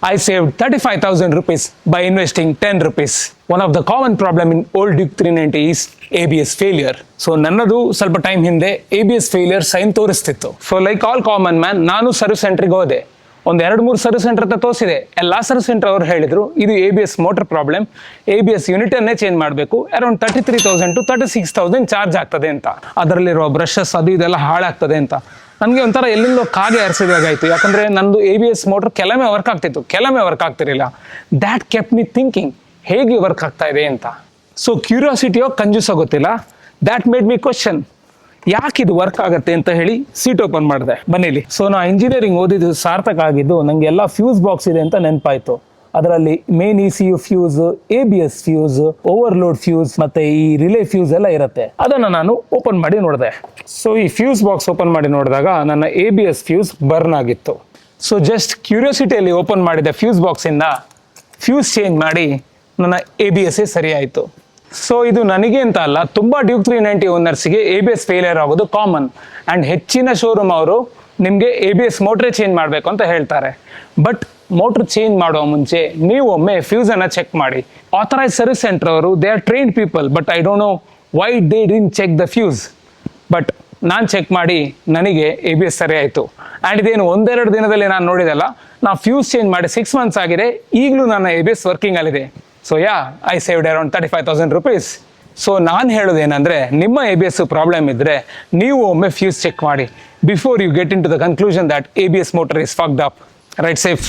I saved 35,000 rupees by investing 10 rupees. One of the common problem in old Duke 390 is ABS failure. So ನನ್ನದು ಸ್ವಲ್ಪ time ಹಿಂದೆ ABS failure sign ತೋರಿಸ್ತಿತ್ತು. So like all common man ನಾನು service ಸೆಂಟ್ರಿಗೆ ಹೋದೆ. ಒಂದು 2-3 service centre ಹತ್ರ ತೋರಿಸಿದೆ. ಎಲ್ಲ ಸರ್ವಿಸ್ ಸೆಂಟರ್ ಅವ್ರು ಹೇಳಿದ್ರು ಇದು ABS motor problem, ABS unit ಅನ್ನೇ ಚೇಂಜ್ ಮಾಡಬೇಕು, ಅರೌಂಡ್ 33,000 to 36,000 ಚಾರ್ಜ್ ಆಗ್ತದೆ ಅಂತ, ಅದರಲ್ಲಿರುವ ಬ್ರಷಸ್ ಅದು ಇದೆಲ್ಲ ಹಾಳಾಗ್ತದೆ ಅಂತ. ನನಗೆ ಒಂಥರ ಎಲ್ಲಿಂದೋ ಕಾಗೆ ಹರಿಸಿದಾಗಾಯ್ತು. ಯಾಕಂದರೆ ನಂದು ABS ಮೋಟರ್ ಕೆಲವೇ ವರ್ಕ್ ಆಗ್ತಿತ್ತು, ಕೆಲವೇ ವರ್ಕ್ ಆಗ್ತಿರಲಿಲ್ಲ. ದ್ಯಾಟ್ ಕೆಪ್ ಮಿ ಥಿಂಕಿಂಗ್ ಹೇಗೆ ವರ್ಕ್ ಆಗ್ತಾ ಇದೆ ಅಂತ. ಸೊ ಕ್ಯೂರಿಯಾಸಿಟಿಯೋ ಕಂಜೂಸೋ ಗೊತ್ತಿಲ್ಲ, ದ್ಯಾಟ್ ಮೇಡ್ ಮಿ ಕ್ವಶನ್ ಯಾಕೆ ಇದು ವರ್ಕ್ ಆಗುತ್ತೆ ಅಂತ ಹೇಳಿ ಸೀಟ್ ಓಪನ್ ಮಾಡಿದೆ. ಬನ್ನಿಲಿ. ಸೊ ನಾ ಇಂಜಿನಿಯರಿಂಗ್ ಓದಿದ್ದು ಸಾರ್ಥಕ ಆಗಿದ್ದು ನನಗೆ ಎಲ್ಲ ಫ್ಯೂಸ್ ಬಾಕ್ಸ್ ಇದೆ ಅಂತ ನೆನಪಾಯಿತು. ಅದರಲ್ಲಿ main ECU fuse, ABS fuse, overload fuse ಮತ್ತೆ ಈ ರಿಲೇ ಫ್ಯೂಸ್ ಎಲ್ಲ ಇರುತ್ತೆ. ಅದನ್ನು ನಾನು ಓಪನ್ ಮಾಡಿ ನೋಡಿದೆ. ಸೊ ಈ ಫ್ಯೂಸ್ ಬಾಕ್ಸ್ ಓಪನ್ ಮಾಡಿ ನೋಡಿದಾಗ ನನ್ನ ABS ಫ್ಯೂಸ್ ಬರ್ನ್ ಆಗಿತ್ತು. ಸೊ ಜಸ್ಟ್ ಕ್ಯೂರಿಯಾಸಿಟಿಯಲ್ಲಿ ಓಪನ್ ಮಾಡಿದ ಫ್ಯೂಸ್ ಬಾಕ್ಸಿಂದ ಫ್ಯೂಸ್ ಚೇಂಜ್ ಮಾಡಿ ನನ್ನ ABS ಸರಿ ಆಯಿತು. ಸೊ ಇದು ನನಗೆ ಅಂತ ಅಲ್ಲ, ತುಂಬ ಡ್ಯೂಕ್ 390 ಓನರ್ಸ್ಗೆ ABS ಫೇಲಿಯರ್ ಆಗೋದು ಕಾಮನ್. ಆ್ಯಂಡ್ ಹೆಚ್ಚಿನ ಶೋರೂಮ್ ಅವರು ನಿಮಗೆ ABS ಮೋಟ್ರೇ ಚೇಂಜ್ ಮಾಡಬೇಕು ಅಂತ ಹೇಳ್ತಾರೆ. ಬಟ್ ಮೋಟ್ರ್ ಚೇಂಜ್ ಮಾಡೋ ಮುಂಚೆ ನೀವು ಒಮ್ಮೆ ಫ್ಯೂಸನ್ನು ಚೆಕ್ ಮಾಡಿ. ಆಥರೈಸ್ ಸರ್ವಿಸ್ ಸೆಂಟರ್ ಅವರು they are trained people, but I don't know why they didn't check the fuse. But ನಾನು ಚೆಕ್ ಮಾಡಿ ನನಗೆ ABS ಸರಿ ಆಯಿತು. ಆ್ಯಂಡ್ ಇದೇನು 1-2 ದಿನದಲ್ಲಿ ನಾನು ನೋಡಿದಲ್ಲ, ನಾ ಫ್ಯೂಸ್ ಚೇಂಜ್ ಮಾಡಿ 6 months ಆಗಿದೆ, ಈಗಲೂ ನನ್ನ ABS ವರ್ಕಿಂಗಲ್ಲಿದೆ. So I saved around 35,000 rupees. So ನಾನು ಹೇಳೋದೇನೆಂದರೆ, ನಿಮ್ಮ ABS ಪ್ರಾಬ್ಲಮ್ ಇದ್ದರೆ ನೀವು ಒಮ್ಮೆ ಫ್ಯೂಸ್ ಚೆಕ್ ಮಾಡಿ before you get into the conclusion that ABS motor is fucked up. Ride safe.